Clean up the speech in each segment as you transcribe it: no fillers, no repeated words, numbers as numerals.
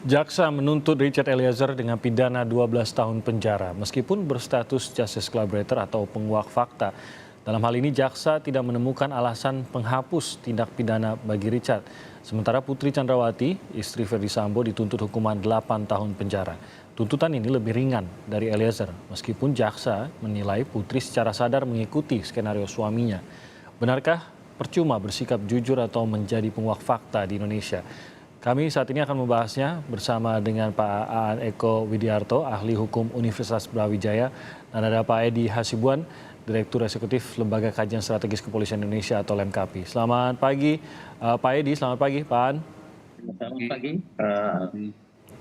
Jaksa menuntut Richard Eliezer dengan pidana 12 tahun penjara meskipun berstatus justice collaborator atau penguak fakta. Dalam hal ini jaksa tidak menemukan alasan penghapus tindak pidana bagi Richard. Sementara Putri Chandrawati, istri Ferdy Sambo dituntut hukuman 8 tahun penjara. Tuntutan ini lebih ringan dari Eliezer meskipun jaksa menilai Putri secara sadar mengikuti skenario suaminya. Benarkah percuma bersikap jujur atau menjadi penguak fakta di Indonesia? Kami saat ini akan membahasnya bersama dengan Pak Aan Eko Widiarto, ahli hukum Universitas Brawijaya, dan ada Pak Edi Hasibuan, Direktur Eksekutif Lembaga Kajian Strategis Kepolisian Indonesia atau LEMKAPI. Selamat pagi Pak Edi, selamat pagi Pak Aan. Selamat pagi.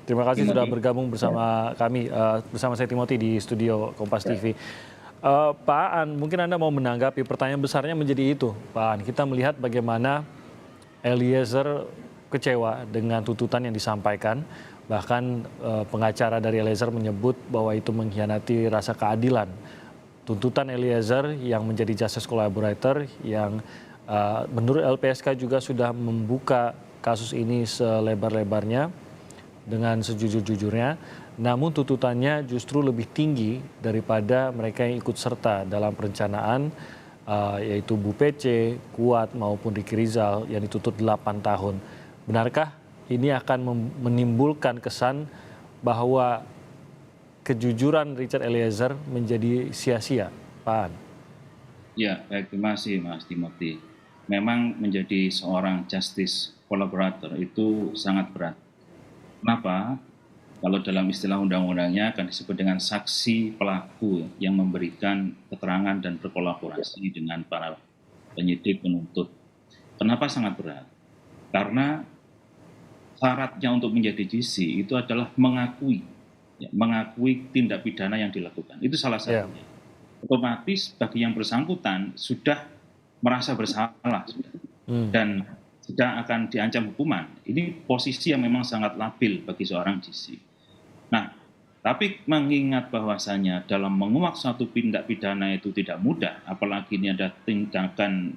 Terima kasih Timothy. sudah bergabung bersama kami, bersama saya Timothy di studio Kompas TV. Pak Aan, mungkin Anda mau menanggapi pertanyaan besarnya menjadi itu, Pak Aan. Kita melihat bagaimana Eliezer kecewa dengan tuntutan yang disampaikan. Bahkan pengacara dari Eliezer menyebut bahwa itu mengkhianati rasa keadilan. Tuntutan Eliezer yang menjadi justice collaborator yang menurut LPSK juga sudah membuka kasus ini selebar-lebarnya dengan sejujur-jujurnya. Namun tuntutannya justru lebih tinggi daripada mereka yang ikut serta dalam perencanaan yaitu Bu Pece, Kuat maupun Ricky Rizal yang dituntut 8 tahun. Benarkah ini akan menimbulkan kesan bahwa kejujuran Richard Eliezer menjadi sia-sia, Pak An? Ya, baik, terima kasih Mas Timothy. Memang menjadi seorang justice collaborator itu sangat berat. Kenapa? Kalau dalam istilah undang-undangnya akan disebut dengan saksi pelaku yang memberikan keterangan dan berkolaborasi dengan para penyidik penuntut. Kenapa sangat berat? Karena syaratnya untuk menjadi GC itu adalah mengakui tindak pidana yang dilakukan. Itu salah satunya. Otomatis bagi yang bersangkutan sudah merasa bersalah dan sudah akan diancam hukuman. Ini posisi yang memang sangat labil bagi seorang GC. Nah, tapi mengingat bahwasanya dalam menguak suatu tindak pidana itu tidak mudah, apalagi ini ada tindakan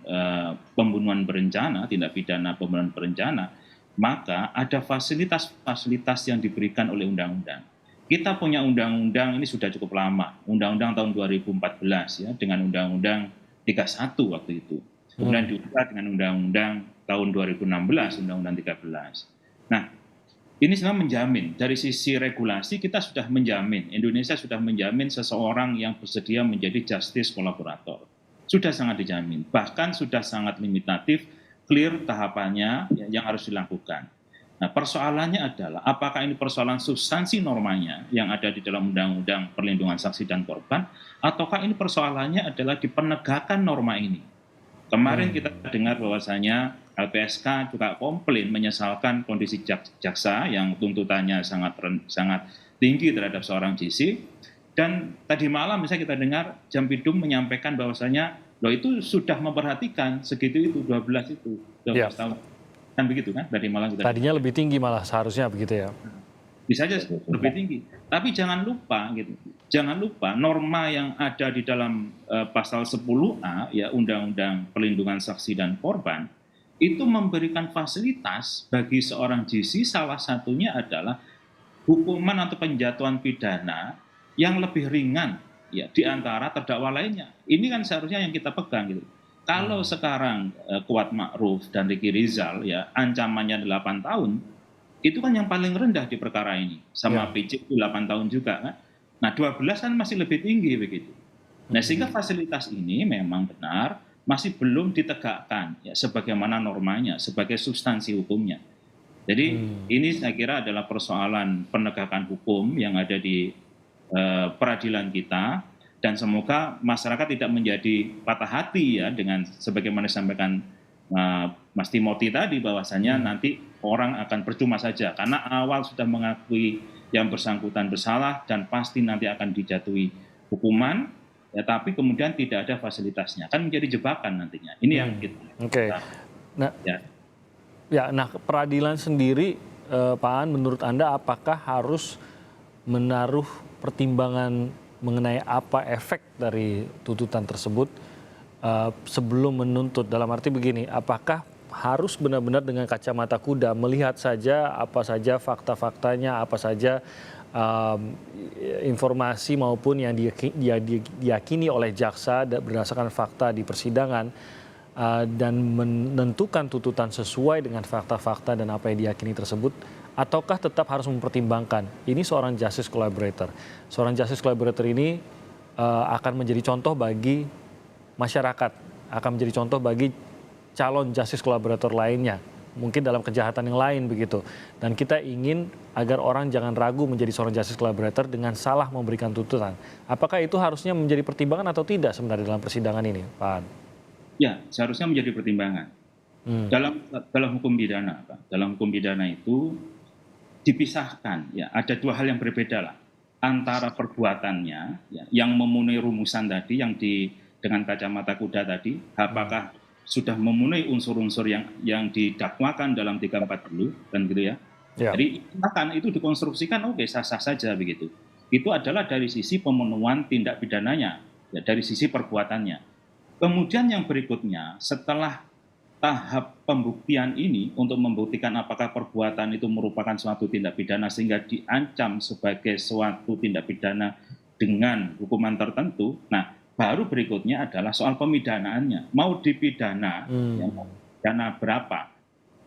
pembunuhan berencana, tindak pidana pembunuhan berencana, maka ada fasilitas-fasilitas yang diberikan oleh undang-undang. Kita punya undang-undang ini sudah cukup lama, undang-undang tahun 2014 ya, dengan undang-undang 31 waktu itu. Kemudian diubah dengan undang-undang tahun 2016, undang-undang 13. Nah, ini sebenarnya menjamin, dari sisi regulasi kita sudah menjamin, Indonesia sudah menjamin seseorang yang bersedia menjadi justice collaborator. Sudah sangat dijamin, bahkan sudah sangat limitatif, clear tahapannya yang harus dilakukan. Nah, persoalannya adalah apakah ini persoalan substansi normanya yang ada di dalam Undang-Undang Perlindungan Saksi dan Korban, ataukah ini persoalannya adalah di penegakan norma ini. Kemarin kita dengar bahwasanya LPSK juga komplain menyesalkan kondisi jaksa yang tuntutannya sangat tinggi terhadap seorang GC. Dan tadi malam misalnya kita dengar Jampidum menyampaikan bahwasanya loh itu sudah memperhatikan segitu itu 12 tahun. Kan begitu kan dari malam kita. Tadinya lebih tinggi malah seharusnya begitu ya. Bisa saja lebih tinggi. Tapi jangan lupa gitu. Jangan lupa norma yang ada di dalam pasal 10A ya Undang-Undang Perlindungan Saksi dan Korban itu memberikan fasilitas bagi seorang GC, salah satunya adalah hukuman atau penjatuhan pidana yang lebih ringan ya di antara terdakwa lainnya. Ini kan seharusnya yang kita pegang gitu. Kalau sekarang Kuat Ma'ruf dan Ricky Rizal ya ancamannya 8 tahun, itu kan yang paling rendah di perkara ini. Sama PC itu 8 tahun juga kan. Nah 12 kan masih lebih tinggi begitu. Nah sehingga fasilitas ini memang benar masih belum ditegakkan ya sebagaimana normanya, sebagai substansi hukumnya. Jadi ini saya kira adalah persoalan penegakan hukum yang ada di peradilan kita, dan semoga masyarakat tidak menjadi patah hati ya dengan sebagaimana disampaikan Mas Timothy tadi bahwasanya nanti orang akan percuma saja karena awal sudah mengakui yang bersangkutan bersalah dan pasti nanti akan dijatuhi hukuman ya, tapi kemudian tidak ada fasilitasnya, kan menjadi jebakan nantinya. Ini yang kita. Oke. Nah, nah peradilan sendiri Pak An, menurut Anda apakah harus menaruh pertimbangan mengenai apa efek dari tuntutan tersebut sebelum menuntut? Dalam arti begini, apakah harus benar-benar dengan kacamata kuda melihat saja apa saja fakta-faktanya, apa saja informasi maupun yang diyakini oleh jaksa berdasarkan fakta di persidangan, dan menentukan tuntutan sesuai dengan fakta-fakta dan apa yang diyakini tersebut, ataukah tetap harus mempertimbangkan ini seorang justice collaborator. Seorang justice collaborator ini akan menjadi contoh bagi masyarakat, akan menjadi contoh bagi calon justice collaborator lainnya, mungkin dalam kejahatan yang lain begitu. Dan kita ingin agar orang jangan ragu menjadi seorang justice collaborator dengan salah memberikan tuntutan. Apakah itu harusnya menjadi pertimbangan atau tidak sebenarnya dalam persidangan ini, Pak An? Ya, seharusnya menjadi pertimbangan. Dalam hukum pidana, Pak. Dalam hukum pidana itu dipisahkan, ya, ada dua hal yang berbeda lah antara perbuatannya, ya, yang memenuhi rumusan tadi yang dengan kacamata kuda tadi, apakah sudah memenuhi unsur-unsur yang didakwakan dalam 340 kan gitu ya. Jadi itu dikonstruksikan oke, sah-sah saja begitu. Itu adalah dari sisi pemenuhan tindak pidananya, ya, dari sisi perbuatannya. Kemudian yang berikutnya, setelah tahap pembuktian ini untuk membuktikan apakah perbuatan itu merupakan suatu tindak pidana sehingga diancam sebagai suatu tindak pidana dengan hukuman tertentu. Nah, baru berikutnya adalah soal pemidanaannya. Mau dipidana, ya, mau dipidana berapa?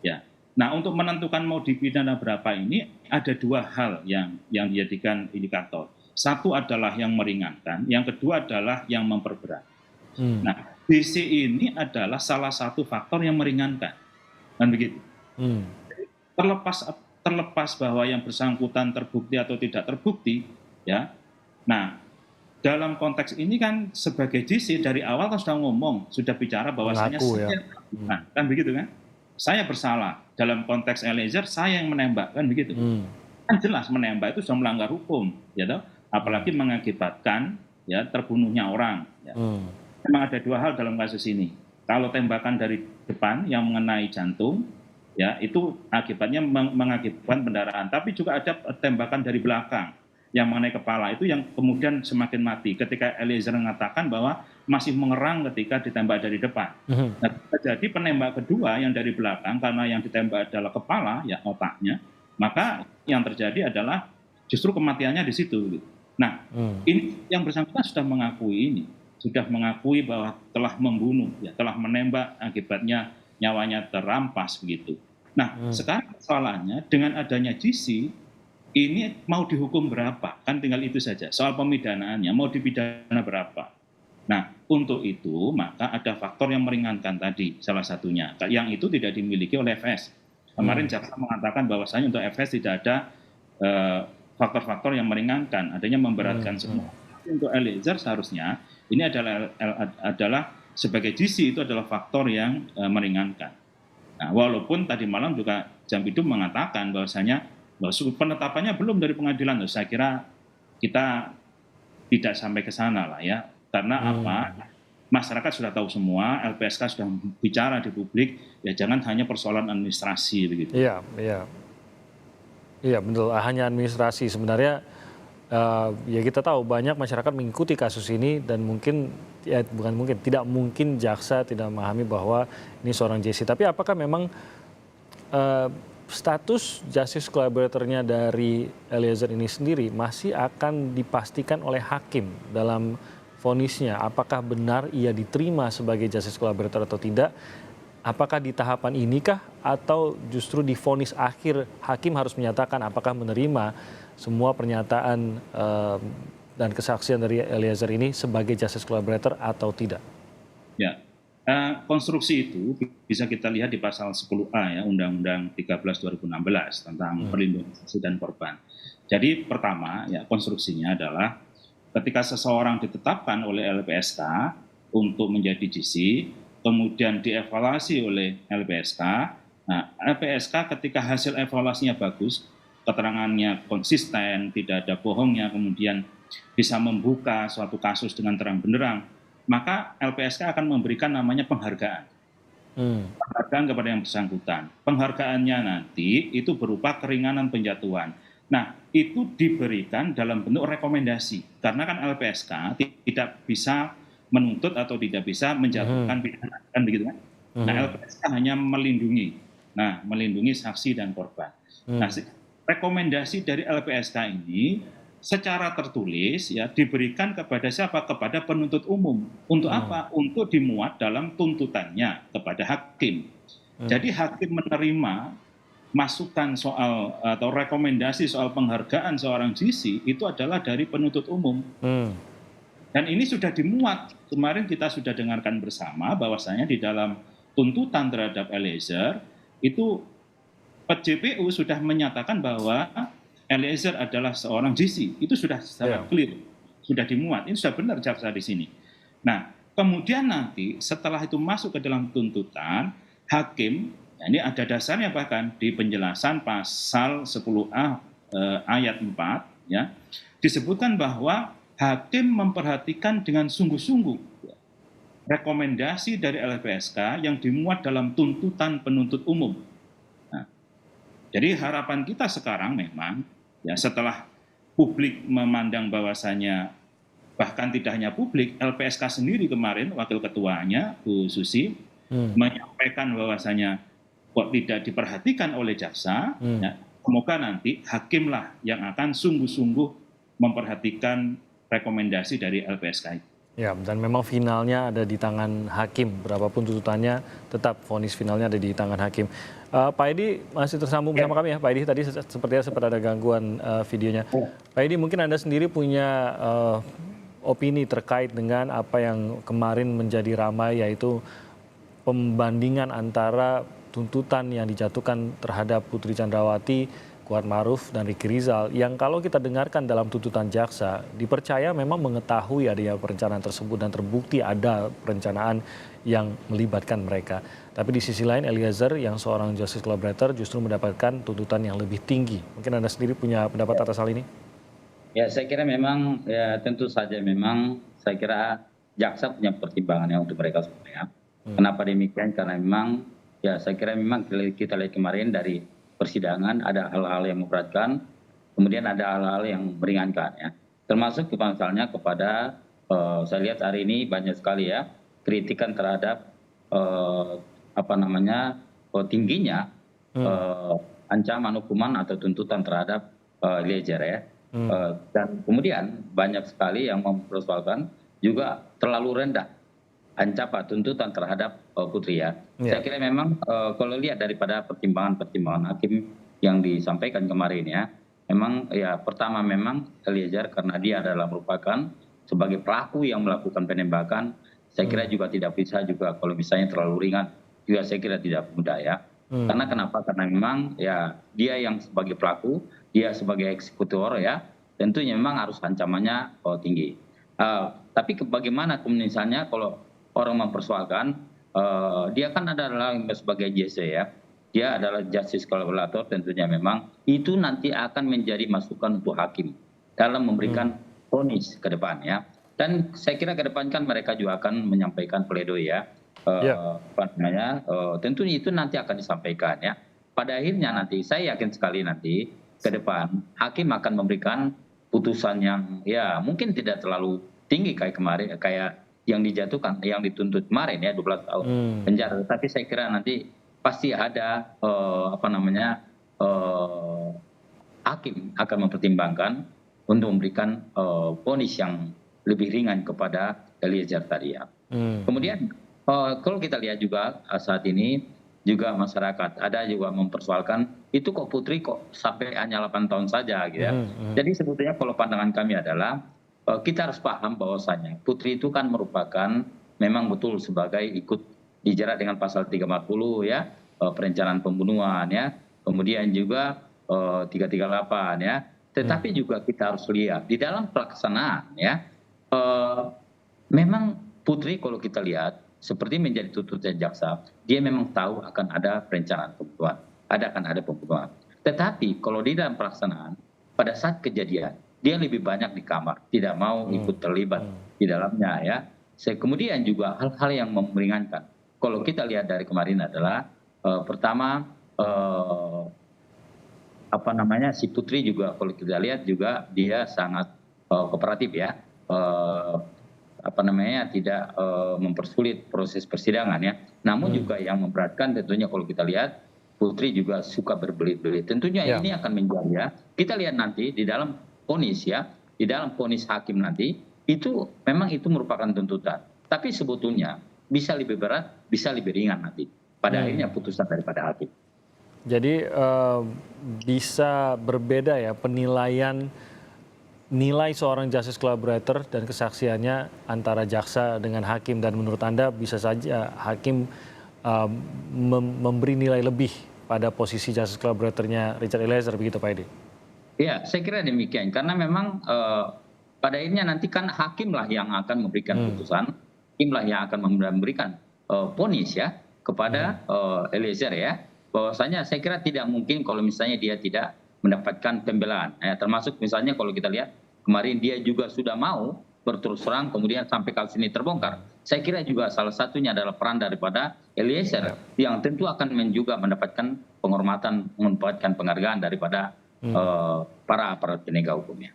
Ya. Nah, untuk menentukan mau dipidana berapa ini ada dua hal yang dijadikan indikator. Satu adalah yang meringankan, yang kedua adalah yang memperberat. Nah, DC ini adalah salah satu faktor yang meringankan, kan begitu. Terlepas bahwa yang bersangkutan terbukti atau tidak terbukti, ya. Nah, dalam konteks ini kan sebagai DC dari awal kan sudah ngomong, sudah bicara bahwasanya kan begitu kan? Saya bersalah dalam konteks Eliezer, saya yang menembak, kan begitu. Kan jelas menembak itu sudah melanggar hukum, ya toh? Apalagi mengakibatkan ya terbunuhnya orang. Ya. Memang ada dua hal dalam kasus ini. Kalau tembakan dari depan yang mengenai jantung, ya itu akibatnya mengakibatkan pendarahan. Tapi juga ada tembakan dari belakang yang mengenai kepala, itu yang kemudian semakin mati. Ketika Eliezer mengatakan bahwa masih mengerang ketika ditembak dari depan. Nah, jadi penembak kedua yang dari belakang, karena yang ditembak adalah kepala, ya otaknya, maka yang terjadi adalah justru kematiannya di situ. Nah, ini yang bersangkutan sudah mengakui ini. Sudah mengakui bahwa telah membunuh, ya, telah menembak, akibatnya nyawanya terampas begitu. Nah, sekarang persoalannya dengan adanya GC, ini mau dihukum berapa? Kan tinggal itu saja. Soal pemidanaannya, mau dipidana berapa? Nah, untuk itu maka ada faktor yang meringankan tadi, salah satunya. Yang itu tidak dimiliki oleh FS. Kemarin jaksa mengatakan bahwasanya untuk FS tidak ada faktor-faktor yang meringankan, adanya memberatkan semua. Untuk Eliezer seharusnya ini adalah sebagai GC itu adalah faktor yang meringankan. Nah, walaupun tadi malam juga Jampidum mengatakan bahwasanya penetapannya belum dari pengadilan, saya kira kita tidak sampai ke sana lah ya, karena apa? Masyarakat sudah tahu semua, LPSK sudah bicara di publik, ya jangan hanya persoalan administrasi begitu. Iya betul, hanya administrasi sebenarnya. Ya kita tahu banyak masyarakat mengikuti kasus ini dan mungkin ya bukan mungkin tidak mungkin jaksa tidak memahami bahwa ini seorang JC. Tapi apakah memang status justice collaborator-nya dari Eliezer ini sendiri masih akan dipastikan oleh hakim dalam vonisnya? Apakah benar ia diterima sebagai justice collaborator atau tidak? Apakah di tahapan inikah atau justru di vonis akhir hakim harus menyatakan apakah menerima semua pernyataan dan kesaksian dari Eliezer ini sebagai justice collaborator atau tidak? Ya, konstruksi itu bisa kita lihat di pasal 10A ya Undang-Undang 13 2016 tentang perlindungan saksi dan korban. Jadi pertama ya konstruksinya adalah ketika seseorang ditetapkan oleh LPSK untuk menjadi GC, kemudian dievaluasi oleh LPSK. Nah, LPSK ketika hasil evaluasinya bagus, keterangannya konsisten, tidak ada bohongnya, kemudian bisa membuka suatu kasus dengan terang benderang, maka LPSK akan memberikan namanya penghargaan. Penghargaan kepada yang bersangkutan. Penghargaannya nanti itu berupa keringanan penjatuhan. Nah, itu diberikan dalam bentuk rekomendasi. Karena kan LPSK tidak bisa menuntut atau tidak bisa menjatuhkan pidana, kan begitu kan? Nah, LPSK hanya melindungi. Nah, melindungi saksi dan korban. Nah, rekomendasi dari LPSK ini secara tertulis ya diberikan kepada siapa? Kepada penuntut umum. Untuk apa? Untuk dimuat dalam tuntutannya kepada hakim. Jadi hakim menerima masukan soal atau rekomendasi soal penghargaan seorang GC itu adalah dari penuntut umum. Dan ini sudah dimuat. Kemarin kita sudah dengarkan bersama bahwasanya di dalam tuntutan terhadap Eliezer itu JPU sudah menyatakan bahwa Eliezer adalah seorang GC. Itu sudah sangat clear, sudah dimuat. Ini sudah benar jaksa di sini. Nah, kemudian nanti setelah itu masuk ke dalam tuntutan, hakim, nah ini ada dasarnya bahkan di penjelasan pasal 10A ayat 4, ya, disebutkan bahwa hakim memperhatikan dengan sungguh-sungguh rekomendasi dari LPSK yang dimuat dalam tuntutan penuntut umum. Nah, jadi harapan kita sekarang memang ya setelah publik memandang bahwasanya bahkan tidak hanya publik, LPSK sendiri kemarin wakil ketuanya Bu Susi menyampaikan bahwasanya kok tidak diperhatikan oleh jaksa, ya, semoga nanti hakimlah yang akan sungguh-sungguh memperhatikan rekomendasi dari LPSK itu. Ya, dan memang finalnya ada di tangan hakim. Berapapun tuntutannya, tetap vonis finalnya ada di tangan hakim. Pak Edi masih tersambung bersama kami ya. Pak Edi tadi sepertinya sempat ada gangguan videonya. Pak Edi, mungkin Anda sendiri punya opini terkait dengan apa yang kemarin menjadi ramai, yaitu pembandingan antara tuntutan yang dijatuhkan terhadap Putri Chandrawati, Kuat Maruf, dan Ricky Rizal, yang kalau kita dengarkan dalam tuntutan jaksa, dipercaya memang mengetahui adanya perencanaan tersebut dan terbukti ada perencanaan yang melibatkan mereka. Tapi di sisi lain Eliezer yang seorang justice collaborator justru mendapatkan tuntutan yang lebih tinggi. Mungkin Anda sendiri punya pendapat atas hal ini? Ya, saya kira memang ya tentu saja memang saya kira jaksa punya pertimbangannya untuk mereka semua ya. Kenapa demikian? Karena memang ya saya kira memang kita lihat kemarin dari persidangan ada hal-hal yang memberatkan, kemudian ada hal-hal yang meringankan ya. Termasuk misalnya kepada saya lihat hari ini banyak sekali ya kritikan terhadap tingginya ancaman hukuman atau tuntutan terhadap Eliezer ya. Dan kemudian banyak sekali yang mempersoalkan juga terlalu rendah ancaman tuntutan terhadap Putri ya. Saya kira memang kalau lihat daripada pertimbangan hakim yang disampaikan kemarin ya, memang ya pertama memang Eliezer karena dia adalah merupakan sebagai pelaku yang melakukan penembakan, saya kira juga tidak bisa juga kalau misalnya terlalu ringan, juga saya kira tidak mudah ya. Karena kenapa? Karena memang ya dia yang sebagai pelaku, dia sebagai eksekutor ya, tentunya memang harus ancamannya tinggi. Tapi bagaimana misalnya kalau orang mempersoalkan dia kan adalah sebagai JC ya, dia adalah justice collaborator, tentunya memang itu nanti akan menjadi masukan untuk hakim dalam memberikan vonis ke depan ya. Dan saya kira ke depan kan mereka juga akan menyampaikan pledoi ya. Tentunya itu nanti akan disampaikan ya. Pada akhirnya nanti saya yakin sekali nanti ke depan hakim akan memberikan putusan yang ya mungkin tidak terlalu tinggi kayak kemarin, kayak yang dijatuhkan, yang dituntut kemarin ya 12 tahun penjara. Tapi saya kira nanti pasti ada hakim akan mempertimbangkan untuk memberikan vonis yang lebih ringan kepada Eliezer tadi ya. Kemudian kalau kita lihat juga saat ini juga masyarakat ada juga mempersoalkan itu kok Putri kok sampai hanya 8 tahun saja gitu ya. Jadi sebetulnya kalau pandangan kami adalah kita harus paham bahwasanya Putri itu kan merupakan memang betul sebagai ikut dijerat dengan pasal 340 ya, perencanaan pembunuhan ya, kemudian juga 338 ya. Tetapi juga kita harus lihat di dalam pelaksanaan ya, memang Putri kalau kita lihat seperti menjadi tuntutan jaksa, dia memang tahu akan ada perencanaan pembunuhan, akan ada pembunuhan. Tetapi kalau di dalam pelaksanaan pada saat kejadian dia lebih banyak di kamar, tidak mau ikut terlibat di dalamnya ya. Kemudian juga hal-hal yang meringankan. Kalau kita lihat dari kemarin adalah pertama si Putri juga kalau kita lihat juga dia sangat kooperatif ya. tidak mempersulit proses persidangan ya. Namun juga yang memberatkan tentunya kalau kita lihat Putri juga suka berbelit-belit. Tentunya ini akan menjadi ya. Kita lihat nanti di dalam vonis ya, di dalam vonis hakim nanti itu memang itu merupakan tuntutan. Tapi sebetulnya bisa lebih berat, bisa lebih ringan nanti. Pada akhirnya putusan daripada hakim. Jadi bisa berbeda ya penilaian nilai seorang justice collaborator dan kesaksiannya antara jaksa dengan hakim, dan menurut Anda bisa saja hakim memberi nilai lebih pada posisi justice collaboratornya Richard Eliezer, begitu Pak Edi? Ya, saya kira demikian karena memang pada akhirnya nanti kan hakimlah yang akan memberikan putusan, hakimlah yang akan memberikan vonis ya kepada Eliezer ya. Bahwasanya saya kira tidak mungkin kalau misalnya dia tidak mendapatkan pembelaan. Termasuk misalnya kalau kita lihat kemarin dia juga sudah mau berterus terang, kemudian sampai kasus ini terbongkar. Saya kira juga salah satunya adalah peran daripada Eliezer yang tentu akan juga mendapatkan penghormatan, mendapatkan penghargaan daripada para aparat penegak hukumnya.